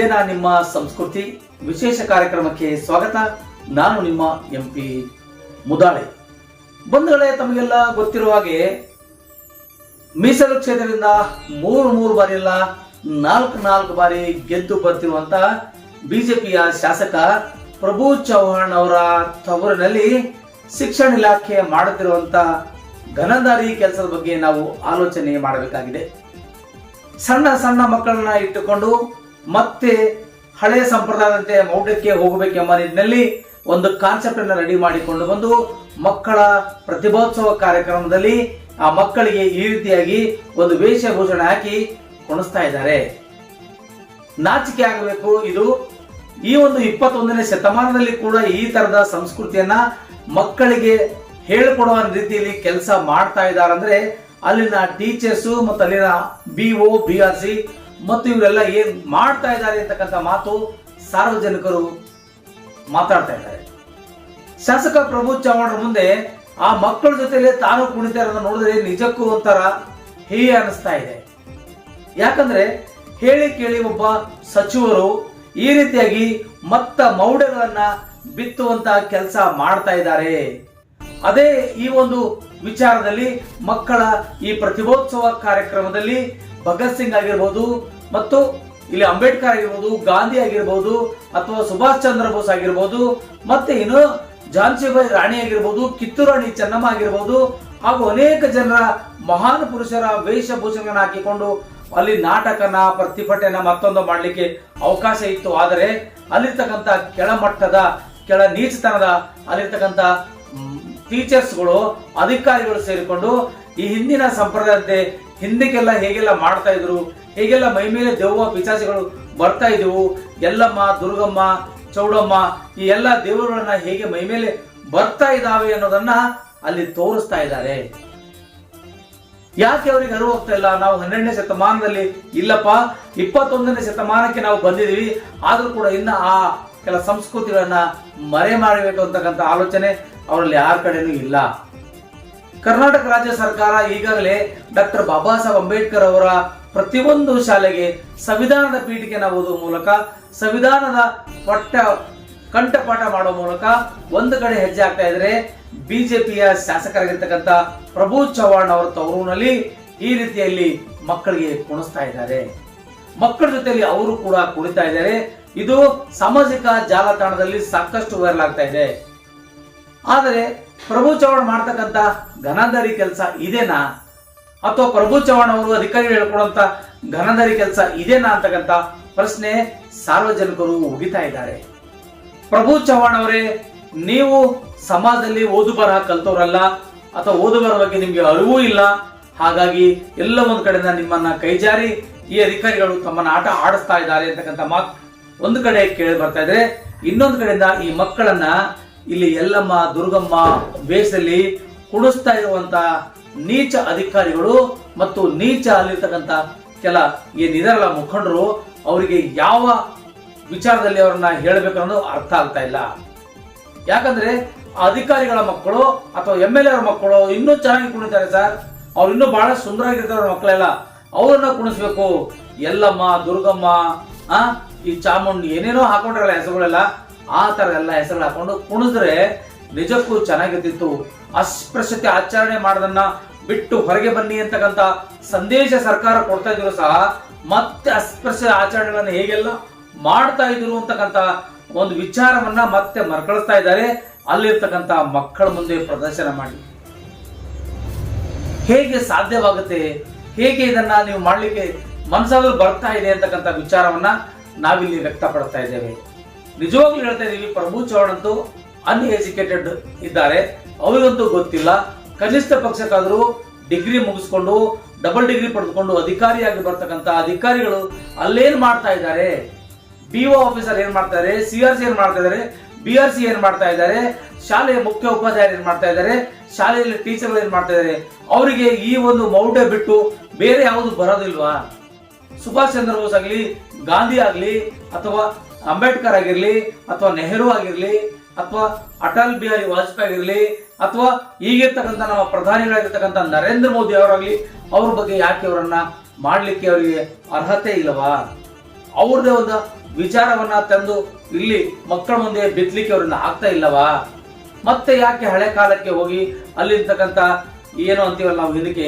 ಇಂದಿನ ನಿಮ್ಮ ಸಂಸ್ಕೃತಿ ವಿಶೇಷ ಕಾರ್ಯಕ್ರಮಕ್ಕೆ ಸ್ವಾಗತ. ನಾನು ನಿಮ್ಮ MP ಮುದಾಳೆ. ಬಂಧುಗಳೇ, ತಮಗೆಲ್ಲ ಗೊತ್ತಿರುವ ಹಾಗೆ ಮೀಸಲು ಕ್ಷೇತ್ರದಿಂದ ಮೂರು ಬಾರಿ ಇಲ್ಲ 4 ಬಾರಿ ಗೆದ್ದು ಬರ್ತಿರುವಂತ ಬಿಜೆಪಿಯ ಶಾಸಕ ಪ್ರಭು ಚವ್ಹಾಣ್ ಅವರ ತವರಿನಲ್ಲಿ ಶಿಕ್ಷಣ ಇಲಾಖೆ ಮಾಡುತ್ತಿರುವಂತ ಘನದಾರಿ ಕೆಲಸದ ಬಗ್ಗೆ ನಾವು ಆಲೋಚನೆ ಮಾಡಬೇಕಾಗಿದೆ. ಸಣ್ಣ ಮಕ್ಕಳನ್ನ ಇಟ್ಟುಕೊಂಡು ಮತ್ತೆ ಹಳೆಯ ಸಂಪ್ರದಾಯದಂತೆ ಮೌಢ್ಯಕ್ಕೆ ಹೋಗಬೇಕೆಂಬ ನಿಟ್ಟಿನಲ್ಲಿ ಒಂದು ಕಾನ್ಸೆಪ್ಟ್ ಅನ್ನು ರೆಡಿ ಮಾಡಿಕೊಂಡು ಬಂದು ಮಕ್ಕಳ ಪ್ರತಿಭೋತ್ಸವ ಕಾರ್ಯಕ್ರಮದಲ್ಲಿ ಆ ಮಕ್ಕಳಿಗೆ ಈ ರೀತಿಯಾಗಿ ಒಂದು ವೇಷಭೂಷಣ ಹಾಕಿ ಕುಣಿಸ್ತಾ ಇದ್ದಾರೆ. ನಾಚಿಕೆ ಆಗಬೇಕು. ಇದು ಈ ಒಂದು 21ನೇ ಶತಮಾನದಲ್ಲಿ ಕೂಡ ಈ ತರದ ಸಂಸ್ಕೃತಿಯನ್ನ ಮಕ್ಕಳಿಗೆ ಹೇಳಿಕೊಡುವ ರೀತಿಯಲ್ಲಿ ಕೆಲಸ ಮಾಡ್ತಾ ಇದ್ದಾರೆ ಅಂದ್ರೆ ಅಲ್ಲಿನ ಟೀಚರ್ಸ್ ಮತ್ತು ಅಲ್ಲಿನ BO BRC ಮತ್ತು ಇವರೆಲ್ಲ ಏನ್ ಮಾಡ್ತಾ ಇದ್ದಾರೆ ಅಂತಕ್ಕಂಥ ಮಾತು ಸಾರ್ವಜನಿಕರು ಮಾತಾಡ್ತಾ ಇದ್ದಾರೆ. ಶಾಸಕ ಪ್ರಭು ಚವ್ಹಾಣ್ ಮುಂದೆ ಆ ಮಕ್ಕಳ ಜೊತೆಲೆ ತಾನು ಕುಣಿತಾ ಇರೋದನ್ನ ನೋಡಿದ್ರೆ ನಿಜಕ್ಕೂ ಒಂಥರ ಹೇಯ ಅನಿಸ್ತಾ ಇದೆ. ಯಾಕಂದ್ರೆ ಹೇಳಿ ಕೇಳಿ ಒಬ್ಬ ಸಚಿವರು ಈ ರೀತಿಯಾಗಿ ಮೌಢ್ಯಗಳನ್ನ ಬಿತ್ತುವಂತ ಕೆಲಸ ಮಾಡ್ತಾ ಇದ್ದಾರೆ. ಅದೇ ಈ ಒಂದು ವಿಚಾರದಲ್ಲಿ ಮಕ್ಕಳ ಈ ಪ್ರತಿಭೋತ್ಸವ ಕಾರ್ಯಕ್ರಮದಲ್ಲಿ ಭಗತ್ ಸಿಂಗ್ ಆಗಿರ್ಬೋದು, ಮತ್ತು ಇಲ್ಲಿ ಅಂಬೇಡ್ಕರ್ ಆಗಿರ್ಬೋದು, ಗಾಂಧಿ ಆಗಿರ್ಬೋದು, ಅಥವಾ ಸುಭಾಷ್ ಚಂದ್ರ ಬೋಸ್ ಆಗಿರ್ಬೋದು, ಮತ್ತೆ ಇನ್ನು ಝಾನ್ಸಿಬಾಯಿ ರಾಣಿ ಆಗಿರ್ಬೋದು, ಕಿತ್ತೂರು ರಾಣಿ ಚೆನ್ನಮ್ಮ ಆಗಿರ್ಬೋದು, ಹಾಗೂ ಅನೇಕ ಜನರ ಮಹಾನ್ ಪುರುಷರ ವೇಷಭೂಷಣಗಳನ್ನ ಹಾಕಿಕೊಂಡು ಅಲ್ಲಿ ನಾಟಕನ ಪ್ರತಿಭಟನೆ ಮತ್ತೊಂದು ಮಾಡಲಿಕ್ಕೆ ಅವಕಾಶ ಇತ್ತು. ಆದರೆ ಅಲ್ಲಿರ್ತಕ್ಕಂಥ ಕೆಳಮಟ್ಟದ ಕೆಳ ನೀಚತನದ ಅಲ್ಲಿರ್ತಕ್ಕಂಥ ಟೀಚರ್ಸ್ಗಳು ಅಧಿಕಾರಿಗಳು ಸೇರಿಕೊಂಡು ಈ ಹಿಂದಿನ ಸಂಪ್ರದಾಯದಂತೆ ಹಿಂದಕ್ಕೆಲ್ಲ ಹೇಗೆಲ್ಲ ಮಾಡ್ತಾ ಇದ್ರು, ಹೇಗೆಲ್ಲ ಮೈ ಮೇಲೆ ದೆವ್ವ ಪಿಚಾಚಿಗಳು ಬರ್ತಾ ಇದ್ವು, ಎಲ್ಲಮ್ಮ, ದುರ್ಗಮ್ಮ, ಚೌಡಮ್ಮ ಈ ಎಲ್ಲ ದೇವರುಗಳನ್ನ ಹೇಗೆ ಮೈ ಮೇಲೆ ಬರ್ತಾ ಇದಾವೆ ಅನ್ನೋದನ್ನ ಅಲ್ಲಿ ತೋರಿಸ್ತಾ ಇದ್ದಾರೆ. ಯಾಕೆ ಅವರಿಗೆ ಅರಿವು ಹೋಗ್ತಾ ಇಲ್ಲ? ನಾವು 12ನೇ ಶತಮಾನದಲ್ಲಿ ಇಲ್ಲಪ್ಪ, 21ನೇ ಶತಮಾನಕ್ಕೆ ನಾವು ಬಂದಿದೀವಿ, ಆದ್ರೂ ಕೂಡ ಇನ್ನ ಆ ಕೆಲ ಸಂಸ್ಕೃತಿಗಳನ್ನ ಮರೆ ಮಾಡಬೇಕು ಅಂತಕ್ಕಂಥ ಆಲೋಚನೆ ಅವರಲ್ಲಿ ಯಾರ ಕಡೆನೂ ಇಲ್ಲ. ಕರ್ನಾಟಕ ರಾಜ್ಯ ಸರ್ಕಾರ ಈಗಾಗಲೇ ಡಾಕ್ಟರ್ ಬಾಬಾ ಸಾಹೇಬ್ ಅಂಬೇಡ್ಕರ್ ಅವರ ಪ್ರತಿಯೊಂದು ಶಾಲೆಗೆ ಸಂವಿಧಾನದ ಪೀಠಿಕೆಯನ್ನು ಓದುವ ಮೂಲಕ, ಸಂವಿಧಾನದ ಕಂಠಪಾಠ ಮಾಡುವ ಮೂಲಕ ಒಂದು ಕಡೆ ಹೆಜ್ಜೆ ಆಗ್ತಾ ಇದ್ರೆ, ಬಿಜೆಪಿಯ ಶಾಸಕರಾಗಿರ್ತಕ್ಕಂಥ ಪ್ರಭು ಚವ್ಹಾಣ್ ಅವರ ತವರಿನಲ್ಲಿ ಈ ರೀತಿಯಲ್ಲಿ ಮಕ್ಕಳಿಗೆ ಕುಣಿಸ್ತಾ ಇದ್ದಾರೆ. ಮಕ್ಕಳ ಜೊತೆಯಲ್ಲಿ ಅವರು ಕೂಡ ಕುಣಿತಾ ಇದ್ದಾರೆ. ಇದು ಸಾಮಾಜಿಕ ಜಾಲತಾಣದಲ್ಲಿ ಸಾಕಷ್ಟು ವೈರಲ್ ಆಗ್ತಾ ಇದೆ. ಆದರೆ ಪ್ರಭು ಚವ್ಹಾಣ್ ಮಾಡ್ತಕ್ಕಂಥ ಘನದಾರಿ ಕೆಲಸ ಇದೇನಾ, ಅಥವಾ ಪ್ರಭು ಚವ್ಹಾಣ್ ಅವರು ಅಧಿಕಾರಿಗಳು ಹೇಳ್ಕೊಡುವಂತ ಘನದಾರಿ ಕೆಲಸ ಇದೇನಾ ಅಂತಕ್ಕಂಥ ಪ್ರಶ್ನೆ ಸಾರ್ವಜನಿಕರು ಉಗಿತಾ ಇದ್ದಾರೆ. ಪ್ರಭು ಚವ್ಹಾಣ್ ಅವರೇ, ನೀವು ಸಮಾಜದಲ್ಲಿ ಓದು ಬರಹ ಕಲ್ತವ್ರಲ್ಲ, ಅಥವಾ ಓದು ಬರಹ ಬಗ್ಗೆ ನಿಮ್ಗೆ ಅರಿವು ಇಲ್ಲ. ಹಾಗಾಗಿ ಎಲ್ಲ ಒಂದ್ ಕಡೆಯಿಂದ ನಿಮ್ಮನ್ನ ಕೈಜಾರಿ ಈ ಅಧಿಕಾರಿಗಳು ತಮ್ಮನ್ನ ಆಟ ಆಡಿಸ್ತಾ ಇದ್ದಾರೆ ಅಂತಕ್ಕಂಥ ಮಾತು ಒಂದು ಕಡೆ ಕೇಳಿ ಬರ್ತಾ ಇದ್ರೆ, ಇನ್ನೊಂದು ಕಡೆಯಿಂದ ಈ ಮಕ್ಕಳನ್ನ ಇಲ್ಲಿ ಎಲ್ಲಮ್ಮ, ದುರ್ಗಮ್ಮ ವೇಷದಲ್ಲಿ ಕುಣಿಸ್ತಾ ಇರುವಂತ ನೀಚ ಅಧಿಕಾರಿಗಳು ಮತ್ತು ನೀಚ ಅಲ್ಲಿರ್ತಕ್ಕಂಥ ಕೆಲ ಏನಿದಾರಲ್ಲ ಮುಖಂಡರು, ಅವರಿಗೆ ಯಾವ ವಿಚಾರದಲ್ಲಿ ಅವ್ರನ್ನ ಹೇಳ್ಬೇಕು ಅನ್ನೋದು ಅರ್ಥ ಆಗ್ತಾ ಇಲ್ಲ. ಯಾಕಂದ್ರೆ ಅಧಿಕಾರಿಗಳ ಮಕ್ಕಳು ಅಥವಾ MLA ಅವರ ಮಕ್ಕಳು ಇನ್ನೂ ಚೆನ್ನಾಗಿ ಕುಣಿತಾರೆ ಸರ್, ಅವ್ರು ಇನ್ನೂ ಬಹಳ ಸುಂದರವಾಗಿರ್ತಾರೆ ಮಕ್ಕಳೆಲ್ಲ, ಅವ್ರನ್ನ ಕುಣಿಸ್ಬೇಕು. ಎಲ್ಲಮ್ಮ, ದುರ್ಗಮ್ಮ, ಈ ಚಾಮುಂಡಿ ಏನೇನೋ ಹಾಕೊಂಡ್ರಲ್ಲ ಹೆಸರುಗಳೆಲ್ಲ, ಆ ತರ ಎಲ್ಲ ಹೆಸರು ಹಾಕೊಂಡು ಕುಣಿದ್ರೆ ನಿಜಕ್ಕೂ ಚೆನ್ನಾಗಿರ್ತಿತ್ತು. ಅಸ್ಪೃಶ್ಯತೆ ಆಚರಣೆ ಮಾಡೋದನ್ನ ಬಿಟ್ಟು ಹೊರಗೆ ಬನ್ನಿ ಅಂತಕ್ಕಂಥ ಸಂದೇಶ ಸರ್ಕಾರ ಕೊಡ್ತಾ ಇದ್ರು ಸಹ ಮತ್ತೆ ಅಸ್ಪೃಶ್ಯ ಆಚರಣೆಗಳನ್ನ ಹೇಗೆಲ್ಲ ಮಾಡ್ತಾ ಇದ್ರು ಅಂತಕ್ಕಂಥ ಒಂದು ವಿಚಾರವನ್ನ ಮತ್ತೆ ಮರುಕಳಿಸ್ತಾ ಇದ್ದಾರೆ. ಅಲ್ಲಿರ್ತಕ್ಕಂಥ ಮಕ್ಕಳ ಮುಂದೆ ಪ್ರದರ್ಶನ ಮಾಡಿ ಹೇಗೆ ಸಾಧ್ಯವಾಗುತ್ತೆ, ಹೇಗೆ ಇದನ್ನ ನೀವು ಮಾಡ್ಲಿಕ್ಕೆ ಮನಸ್ಸಾದ್ರೂ ಬರ್ತಾ ಇದೆ ಅಂತಕ್ಕಂಥ ವಿಚಾರವನ್ನ ನಾವಿಲ್ಲಿ ವ್ಯಕ್ತಪಡಿಸ್ತಾ ಇದ್ದೇವೆ. ನಿಜವಾಗ್ಲೂ ಹೇಳ್ತಾ ಇದೀವಿ, ಪ್ರಭು ಚವ್ಹಾಣ್ ಅಂತೂ ಅನ್ಎಜುಕೇಟೆಡ್ ಇದ್ದಾರೆ, ಅವರಿಗಂತೂ ಗೊತ್ತಿಲ್ಲ. ಕನಿಷ್ಠ ಪಕ್ಷಕ್ಕಾದ್ರೂ ಡಿಗ್ರಿ ಮುಗಿಸ್ಕೊಂಡು ಡಬಲ್ ಡಿಗ್ರಿ ಪಡೆದುಕೊಂಡು ಅಧಿಕಾರಿಯಾಗಿ ಬರ್ತಕ್ಕಂಥ ಅಧಿಕಾರಿಗಳು ಅಲ್ಲೇನ್ ಮಾಡ್ತಾ ಇದ್ದಾರೆ, BO ಆಫೀಸರ್ ಏನ್ ಮಾಡ್ತಾ ಇದ್ದಾರೆ, CRC ಏನ್ ಮಾಡ್ತಾ ಇದ್ದಾರೆ, BRC ಏನ್ ಮಾಡ್ತಾ ಇದ್ದಾರೆ, ಶಾಲೆಯ ಮುಖ್ಯ ಉಪಾಧ್ಯಾಯರು ಏನ್ ಮಾಡ್ತಾ ಇದ್ದಾರೆ, ಶಾಲೆಯಲ್ಲಿ ಟೀಚರ್ಗಳು ಏನ್ ಮಾಡ್ತಾ ಇದ್ದಾರೆ, ಅವರಿಗೆ ಈ ಒಂದು ಮೌಢ್ಯ ಬಿಟ್ಟು ಬೇರೆ ಯಾವುದು ಬರೋದಿಲ್ವಾ? ಸುಭಾಷ್ ಚಂದ್ರ ಬೋಸ್ ಆಗಲಿ, ಗಾಂಧಿ ಆಗಲಿ, ಅಥವಾ ಅಂಬೇಡ್ಕರ್ ಆಗಿರ್ಲಿ, ಅಥವಾ ನೆಹರು ಆಗಿರ್ಲಿ, ಅಥವಾ ಅಟಲ್ ಬಿಹಾರಿ ವಾಜಪೇಯಿ ಆಗಿರ್ಲಿ, ಅಥವಾ ಈಗಿರ್ತಕ್ಕಂಥ ನಮ್ಮ ಪ್ರಧಾನಿಗಳಾಗಿರ್ತಕ್ಕಂಥ ನರೇಂದ್ರ ಮೋದಿ ಅವರಾಗ್ಲಿ, ಅವ್ರ ಬಗ್ಗೆ ಯಾಕೆ ಅವರನ್ನ ಮಾಡ್ಲಿಕ್ಕೆ ಅವರಿಗೆ ಅರ್ಹತೆ ಇಲ್ಲವಾ? ಅವ್ರದೇ ಒಂದು ವಿಚಾರವನ್ನ ತಂದು ಇಲ್ಲಿ ಮಕ್ಕಳ ಮುಂದೆ ಬಿತ್ತಲಿಕ್ಕೆ ಅವರಿಂದ ಆಗ್ತಾ ಇಲ್ಲವಾ? ಮತ್ತೆ ಯಾಕೆ ಹಳೆ ಕಾಲಕ್ಕೆ ಹೋಗಿ ಅಲ್ಲಿರ್ತಕ್ಕಂಥ ಏನು ಅಂತೀವಲ್ಲ ನಾವು ಇದಕ್ಕೆ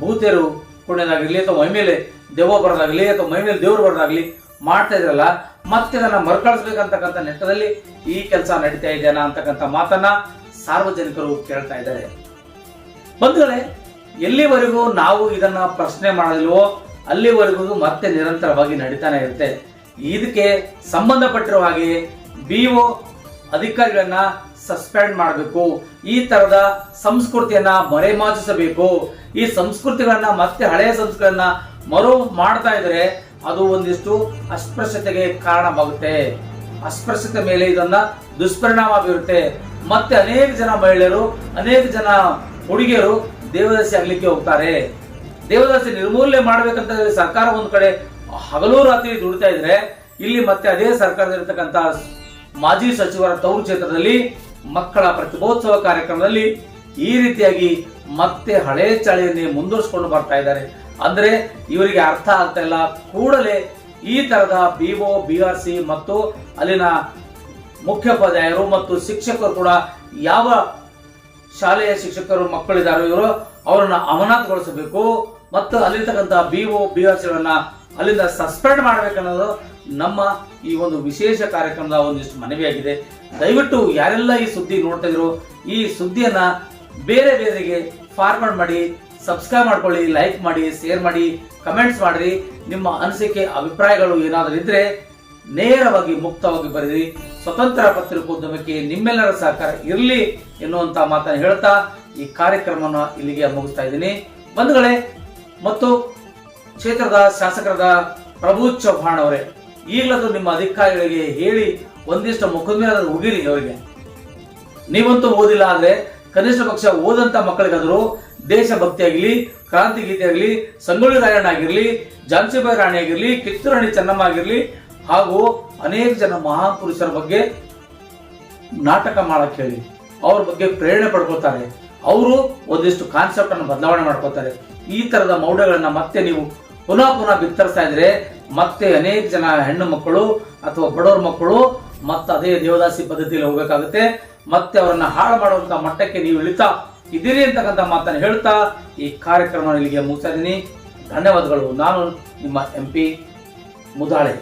ಭೂತೇರು ಕುಣಿಯೋದಾಗಿರ್ಲಿ ಅಥವಾ ಮೈ ಮೇಲೆ ದೆವ್ವ ಬರೋದಾಗ್ಲಿ ಅಥವಾ ಮೈ ಮೇಲೆ ದೇವ್ರು ಬರೋದಾಗ್ಲಿ ಮಾಡ್ತಾ ಇದ್ರಲ್ಲ, ಮತ್ತೆ ಅದನ್ನ ಮರುಕಳಿಸ್ಬೇಕಂತಕ್ಕಂಥ ನೆಟ್ಟದಲ್ಲಿ ಈ ಕೆಲಸ ನಡೀತಾ ಇದೆಯಾ ಅಂತಕ್ಕಂಥ ಮಾತನ್ನ ಸಾರ್ವಜನಿಕರು ಕೇಳ್ತಾ ಇದ್ದಾರೆ. ಬಂಧುಗಳೇ, ಎಲ್ಲಿವರೆಗೂ ನಾವು ಇದನ್ನ ಪ್ರಶ್ನೆ ಮಾಡೋದಿಲ್ವೋ ಅಲ್ಲಿವರೆಗೂ ಮತ್ತೆ ನಿರಂತರವಾಗಿ ನಡೀತಾನೆ ಇರುತ್ತೆ. ಇದಕ್ಕೆ ಸಂಬಂಧಪಟ್ಟಿರುವ ಹಾಗೆ BO ಅಧಿಕಾರಿಗಳನ್ನ ಸಸ್ಪೆಂಡ್ ಮಾಡಬೇಕು. ಈ ತರದ ಸಂಸ್ಕೃತಿಯನ್ನ ಮರೆಮಾಚಿಸಬೇಕು. ಈ ಸಂಸ್ಕೃತಿಗಳನ್ನ ಮತ್ತೆ ಹಳೆಯ ಸಂಸ್ಕೃತಿಗಳನ್ನ ಮರು ಮಾಡ್ತಾ ಇದ್ರೆ ಅದು ಒಂದಿಷ್ಟು ಅಸ್ಪೃಶ್ಯತೆಗೆ ಕಾರಣವಾಗುತ್ತೆ. ಅಸ್ಪೃಶ್ಯತೆ ಮೇಲೆ ಇದನ್ನ ದುಷ್ಪರಿಣಾಮ ಬೀರುತ್ತೆ. ಮತ್ತೆ ಅನೇಕ ಜನ ಮಹಿಳೆಯರು, ಅನೇಕ ಜನ ಹುಡುಗಿಯರು ದೇವದಾಸಿ ಆಗ್ಲಿಕ್ಕೆ ಹೋಗ್ತಾರೆ. ದೇವದಾಸಿ ನಿರ್ಮೂಲನೆ ಮಾಡ್ಬೇಕಂತ ಸರ್ಕಾರ ಒಂದ್ ಕಡೆ ಹಗಲು ರಾತ್ರಿ ದುಡಿತಾ ಇದ್ರೆ, ಇಲ್ಲಿ ಮತ್ತೆ ಅದೇ ಸರ್ಕಾರದಲ್ಲಿರ್ತಕ್ಕಂಥ ಮಾಜಿ ಸಚಿವರ ತವರು ಕ್ಷೇತ್ರದಲ್ಲಿ ಮಕ್ಕಳ ಪ್ರತಿಭೋತ್ಸವ ಕಾರ್ಯಕ್ರಮದಲ್ಲಿ ಈ ರೀತಿಯಾಗಿ ಮತ್ತೆ ಹಳೆ ಚಾಳಿಯನ್ನೇ ಮುಂದುವರಿಸಿಕೊಂಡು ಬರ್ತಾ ಇದ್ದಾರೆ. ಅಂದ್ರೆ ಇವರಿಗೆ ಅರ್ಥ ಆಗ್ತಾ ಇಲ್ಲ. ಕೂಡಲೇ ಈ ತರದ BO BRC ಮತ್ತು ಅಲ್ಲಿನ ಮುಖ್ಯೋಪಾಧ್ಯಾಯರು ಮತ್ತು ಶಿಕ್ಷಕರು ಕೂಡ ಯಾವ ಶಾಲೆಯ ಶಿಕ್ಷಕರು ಮಕ್ಕಳಿದಾರೋ ಇವರು ಅವರನ್ನ ಅಮಾನತುಗೊಳಿಸಬೇಕು ಮತ್ತು ಅಲ್ಲಿರ್ತಕ್ಕಂಥ BO BRCಗಳನ್ನ ಅಲ್ಲಿಂದ ಸಸ್ಪೆಂಡ್ ಮಾಡ್ಬೇಕನ್ನೋದು ನಮ್ಮ ಈ ಒಂದು ವಿಶೇಷ ಕಾರ್ಯಕ್ರಮದ ಒಂದಿಷ್ಟು ಮನವಿಯಾಗಿದೆ. ದಯವಿಟ್ಟು ಯಾರೆಲ್ಲ ಈ ಸುದ್ದಿ ನೋಡ್ತಾ ಇದ್ರು ಈ ಸುದ್ದಿಯನ್ನ ಬೇರೆ ಬೇರೆಗೆ ಫಾರ್ವರ್ಡ್ ಮಾಡಿ, ಸಬ್ಸ್ಕ್ರೈಬ್ ಮಾಡ್ಕೊಳ್ಳಿ, ಲೈಕ್ ಮಾಡಿ, ಶೇರ್ ಮಾಡಿ, ಕಮೆಂಟ್ಸ್ ಮಾಡ್ರಿ. ನಿಮ್ಮ ಅನಿಸಿಕೆ ಅಭಿಪ್ರಾಯಗಳು ಏನಾದರೂ ಇದ್ರೆ ನೇರವಾಗಿ ಮುಕ್ತವಾಗಿ ಬರೀರಿ. ಸ್ವತಂತ್ರ ಪತ್ರಿಕೋದ್ಯಮಕ್ಕೆ ನಿಮ್ಮೆಲ್ಲರ ಸಹಕಾರ ಇರಲಿ ಎನ್ನುವಂತ ಮಾತನ್ನು ಹೇಳ್ತಾ ಈ ಕಾರ್ಯಕ್ರಮವನ್ನು ಇಲ್ಲಿಗೆ ಮುಗಿಸ್ತಾ ಇದ್ದೀನಿ. ಬಂಧುಗಳೇ ಮತ್ತು ಕ್ಷೇತ್ರದ ಶಾಸಕರಾದ ಪ್ರಭು ಚೌಹಾಣ್ ಅವರೇ, ಈಗಲೂ ನಿಮ್ಮ ಅಧಿಕಾರಿಗಳಿಗೆ ಹೇಳಿ ಒಂದಿಷ್ಟು ಮುಖದ ಮೇಲೆ ಉಗಿರಿ. ಅವರಿಗೆ ನೀವಂತೂ ಓದಿಲ್ಲ ಆದ್ರೆ ಕನಿಷ್ಠ ಪಕ್ಷ ಓದಂತ ಮಕ್ಕಳಿಗಾದರೂ ದೇಶಭಕ್ತಿ ಆಗಲಿ, ಕ್ರಾಂತಿ ಗೀತೆ ಆಗಲಿ, ಸಂಗೊಳ್ಳಿ ರಾಯಣ್ಣ ಆಗಿರ್ಲಿ, ಝಾನ್ಸಿಬಾಯಿ ರಾಣಿ ಆಗಿರ್ಲಿ, ಕಿತ್ತೂರು ರಾಣಿ ಚೆನ್ನಮ್ಮ ಆಗಿರ್ಲಿ ಹಾಗೂ ಅನೇಕ ಜನ ಮಹಾನ್ ಪುರುಷರ ಬಗ್ಗೆ ನಾಟಕ ಮಾಡಕ್ ಹೇಳಿ. ಅವ್ರ ಬಗ್ಗೆ ಪ್ರೇರಣೆ ಪಡ್ಕೊಳ್ತಾರೆ. ಅವರು ಒಂದಿಷ್ಟು ಕಾನ್ಸೆಪ್ಟ್ ಅನ್ನು ಬದಲಾವಣೆ ಮಾಡ್ಕೋತಾರೆ. ಈ ತರದ ಮೌಢ್ಯಗಳನ್ನ ಮತ್ತೆ ನೀವು ಪುನಃ ಬಿತ್ತರಿಸ್ತಾ ಇದ್ರೆ ಮತ್ತೆ ಅನೇಕ ಜನ ಹೆಣ್ಣು ಮಕ್ಕಳು ಅಥವಾ ಬಡವರ ಮಕ್ಕಳು ಮತ್ತೆ ಅದೇ ದೇವದಾಸಿ ಪದ್ಧತಿಯಲ್ಲಿ ಹೋಗ್ಬೇಕಾಗುತ್ತೆ. ಮತ್ತೆ ಅವರನ್ನ ಹಾಳು ಮಾಡುವಂತ ಮಟ್ಟಕ್ಕೆ ನೀವು ಇಳಿತಾ ಇದ್ದೀರಿ ಅಂತಕ್ಕಂಥ ಮಾತನ್ನು ಹೇಳ್ತಾ ಈ ಕಾರ್ಯಕ್ರಮ ಇಲ್ಲಿಗೆ ಮುಗಿಸ್ತಾ ಇದ್ದೀನಿ. ಧನ್ಯವಾದಗಳು. ನಾನು ನಿಮ್ಮ MP ಮುದಾಳೆ.